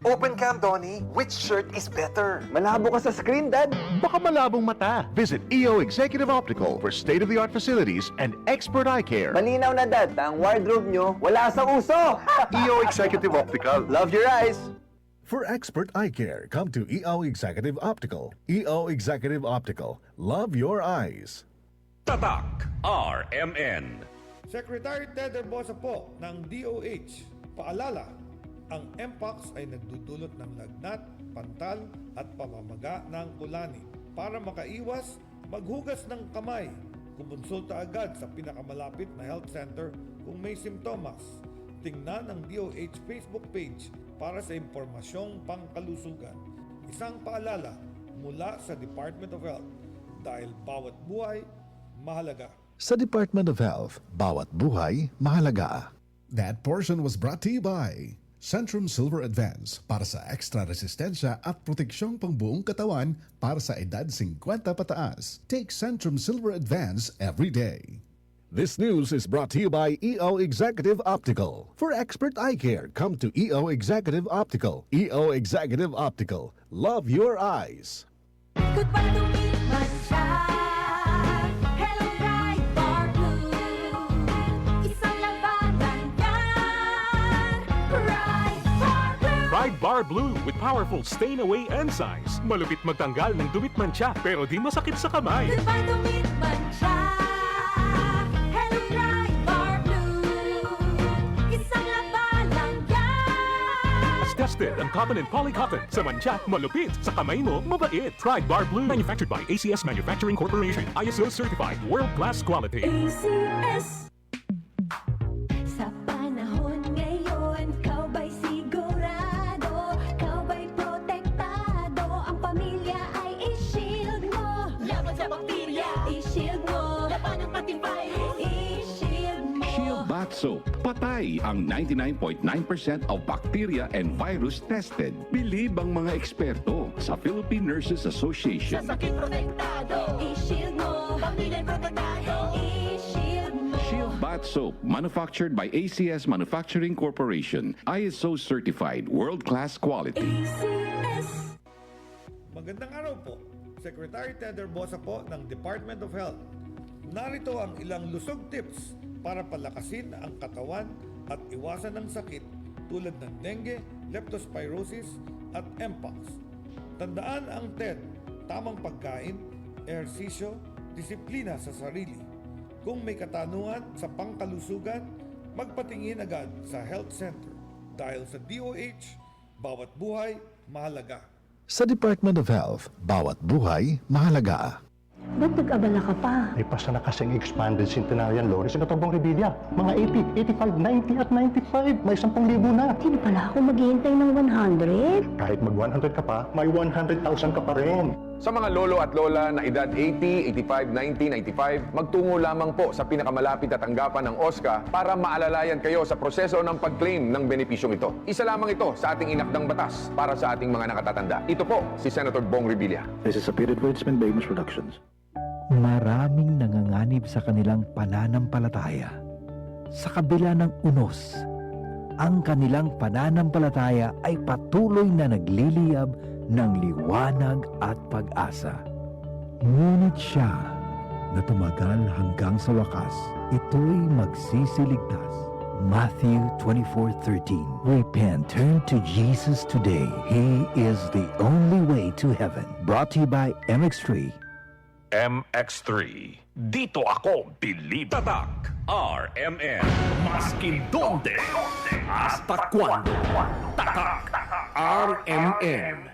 Open cam, Donnie. Which shirt is better? Malabo ka sa screen, Dad. Baka malabong mata. Visit EO Executive Optical for state-of-the-art facilities and expert eye care. Malinaw na, Dad. Ang wardrobe nyo, wala sa uso. EO Executive Optical. Love your eyes. For expert eye care, come to EO Executive Optical. EO Executive Optical. Love your eyes. Tatak RMN. Secretary Ted Herbosa po ng DOH, paalala, ang Mpox ay nagdudulot ng lagnat, pantal at pamamaga ng kulani. Para makaiwas, maghugas ng kamay. Kumonsulta agad sa pinakamalapit na health center kung may simptomas. Tingnan ang DOH Facebook page para sa impormasyong pangkalusugan. Isang paalala mula sa Department of Health dahil bawat buhay mahalaga. Sa Department of Health, bawat buhay mahalaga. That portion was brought to you by Centrum Silver Advance para sa extra resistensya at proteksyong pangbuong katawan para sa edad 50 pataas. Take Centrum Silver Advance every day. This news is brought to you by EO Executive Optical. For expert eye care, come to EO Executive Optical. EO Executive Optical. Love your eyes. Goodbye to me, Mancha. Hello, bright bar blue. Isang labanan yan. Bright bar blue. Pride Bar Blue with powerful stain-away enzymes. Malupit magtanggal ng dumit mancha pero di masakit sa kamay. Goodbye to me, Mancha. Hello, bright bar blue. Isang labanan yan. As tested ang cotton and polycotton. Sa mancha, malupit. Sa kamay mo, mabait. Pride Bar Blue. Manufactured by ACS Manufacturing Corporation. ISO certified. World-class quality. ACS. Sa panahon ngayon, kau ba'y sigurado? Kau ba'y protektado? Ang pamilya ay i-shield mo. Laban sa bakterya, i-shield mo. Laban ng matibay, i-shield mo. Shield Bath Soap. Patay ang 99.9% of bacteria and virus tested. Believe ang mga eksperto sa Philippine Nurses Sa Association. sakit protektado, i-shield mo. Pamilya protektado, i-shield mo. Shield Bath Soap, manufactured by ACS Manufacturing Corporation. ISO certified, world-class quality. ACS. Magandang araw po. Secretary Ted Herbosa po ng Department of Health. Narito ang ilang lusog tips para palakasin ang katawan at iwasan ng sakit tulad ng dengue, leptospirosis at Mpox. Tandaan ang TED, tamang pagkain, ehersisyo, disiplina sa sarili. Kung may katanungan sa pangkalusugan, magpatingin agad sa health center dahil sa DOH, bawat buhay mahalaga. Sa Department of Health, bawat buhay mahalaga. Ba't nag-abala ka pa? May pasa na kasing expanded centenarian lorry sa Katobong Revilla. Mga 80, 85, 90 at 95. May 10,000 na. Hindi pala ako maghihintay ng 100? Kahit mag-100 ka pa, may 100,000 ka pa rin. Sa mga lolo at lola na edad 80, 85, 90, 95, magtungo lamang po sa pinakamalapit na tanggapan ng OSCA para maalalayan kayo sa proseso ng pag-claim ng benepisyong ito. Isa lamang ito sa ating inakdang batas para sa ating mga nakatatanda. Ito po si Senator Bong Revilla. This is a period Winsman Bamus Productions. Maraming nanganganib sa kanilang pananampalataya. Sa kabila ng unos, ang kanilang pananampalataya ay patuloy na nagliliyab ng liwanag at pag-asa. Ngunit siya na tumagal hanggang sa wakas, ito'y magsisiligtas. Matthew 24:13. Repent, turn to Jesus today. He is the only way to heaven. Brought to you by MX3. MX3. Dito ako, believe. Tatak RMN. Maskin donde. Hasta cuando. Tatak RMN.